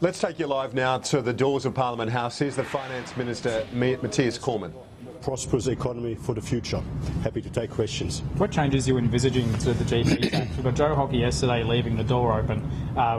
Let's take you live now to the doors of Parliament House. Here's the Finance Minister, Mathias Cormann. Prosperous economy for the future. Happy to take questions. What changes are you envisaging to the GP tax? We've got Joe Hockey yesterday leaving the door open.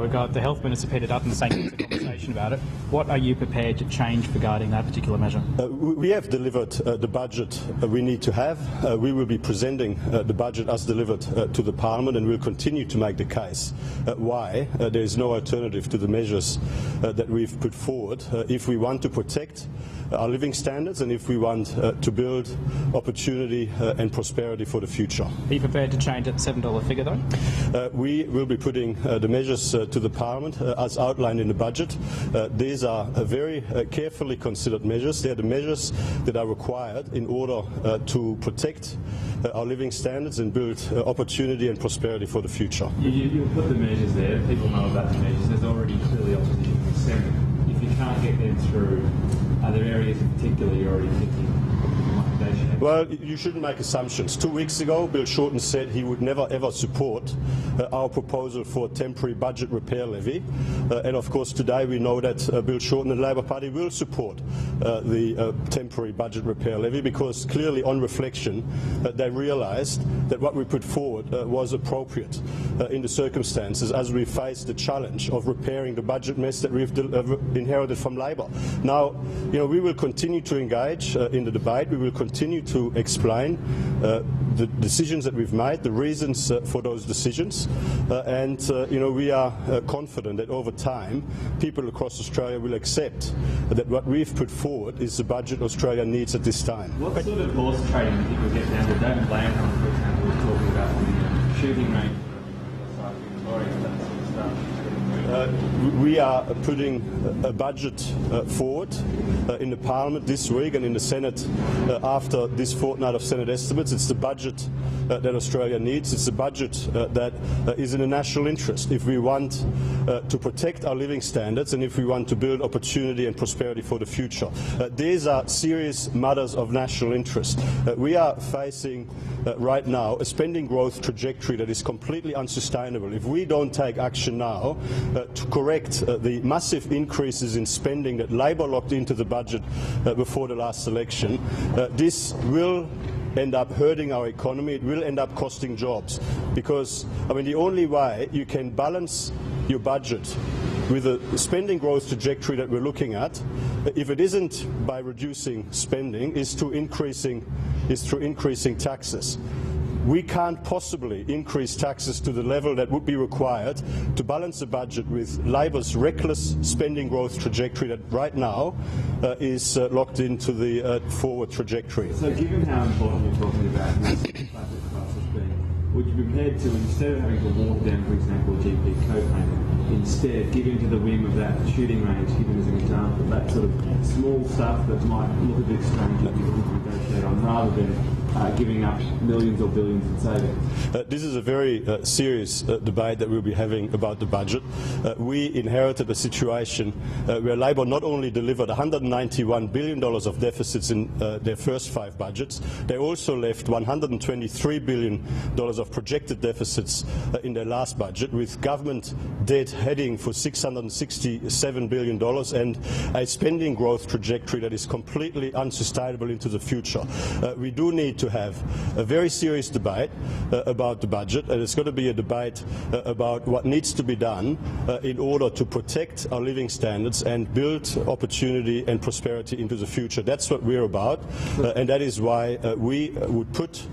We've got the Health Minister Peter Dutton saying there's a conversation about it. What are you prepared to change regarding that particular measure? We have delivered the budget we need to have. We will be presenting the budget as delivered to the Parliament, and we'll continue to make the case why there is no alternative to the measures that we've put forward if we want to protect our living standards and if we want to build opportunity and prosperity for the future. Are you prepared to change that $7 figure though? We will be putting the measures to the Parliament as outlined in the budget. These are very carefully considered measures. They are the measures that are required in order to protect our living standards and build opportunity and prosperity for the future. You put the measures there, people know about the measures, there's already clearly opposition in the Senate. If you can't get them through, are there areas in particular you're already thinking? Well, you shouldn't make assumptions. 2 weeks ago, Bill Shorten said he would never ever support our proposal for a temporary budget repair levy. And of course today we know that Bill Shorten and the Labor Party will support the temporary budget repair levy, because clearly on reflection they realised that what we put forward was appropriate in the circumstances as we face the challenge of repairing the budget mess that we've inherited from Labor. Now, we will continue to engage in the debate. We will continue to explain the decisions that we've made, the reasons for those decisions, and we are confident that over time people across Australia will accept that what we've put forward is the budget Australia needs at this time. What sort of horse trading do you think we'll get down to? David Blanchard, for example, was talking about the shooting range, that sort of stuff. We are putting a budget forward in the Parliament this week and in the Senate after this fortnight of Senate estimates. It's the budget that Australia needs. It's a budget that is in the national interest if we want to protect our living standards and if we want to build opportunity and prosperity for the future. These are serious matters of national interest. We are facing right now a spending growth trajectory that is completely unsustainable. If we don't take action now to correct the massive increases in spending that Labor locked into the budget before the last election, this will end up hurting our economy. It will end up costing jobs, because the only way you can balance your budget with the spending growth trajectory that we're looking at, if it isn't by reducing spending, is through increasing taxes. We can't possibly increase taxes to the level that would be required to balance the budget with Labor's reckless spending growth trajectory that right now is locked into the forward trajectory. So given how important you're talking about this budget crisis being, would you be prepared to, instead of having to walk down, for example, GP co-payment, instead give in to the whim of that shooting range, given as an example, that sort of small stuff that might look a bit strange if you want to negotiate on, rather than giving up millions or billions in savings? This is a very serious debate that we'll be having about the budget. We inherited a situation where Labor not only delivered $191 billion of deficits in their first 5 budgets, they also left $123 billion of projected deficits in their last budget, with government debt heading for $667 billion and a spending growth trajectory that is completely unsustainable into the future. We do need to have a very serious debate about the budget, and it's going to be a debate about what needs to be done in order to protect our living standards and build opportunity and prosperity into the future. That's what we're about, and that is why we would put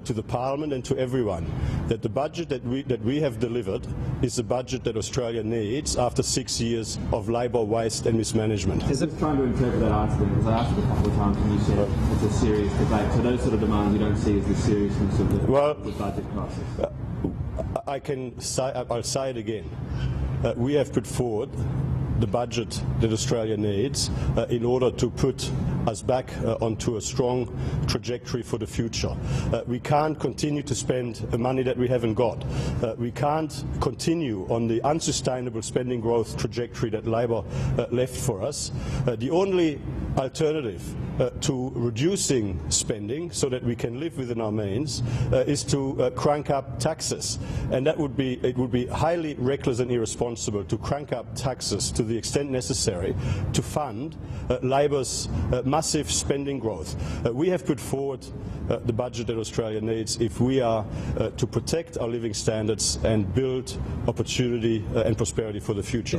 to the Parliament and to everyone that the budget that we have delivered is the budget that Australia needs after 6 years of Labor waste and mismanagement. Just trying to interpret that answer then, because I asked it a couple of times and you said it's a serious debate. So those sort of demands you don't see as the seriousness of the budget crisis? I'll say it again. We have put forward the budget that Australia needs in order to put us back onto a strong trajectory for the future. We can't continue to spend money that we haven't got. We can't continue on the unsustainable spending growth trajectory that Labor left for us. The only alternative to reducing spending so that we can live within our means is to crank up taxes, and it would be highly reckless and irresponsible to crank up taxes to the extent necessary to fund Labor's massive spending growth. We have put forward the budget that Australia needs if we are to protect our living standards and build opportunity and prosperity for the future.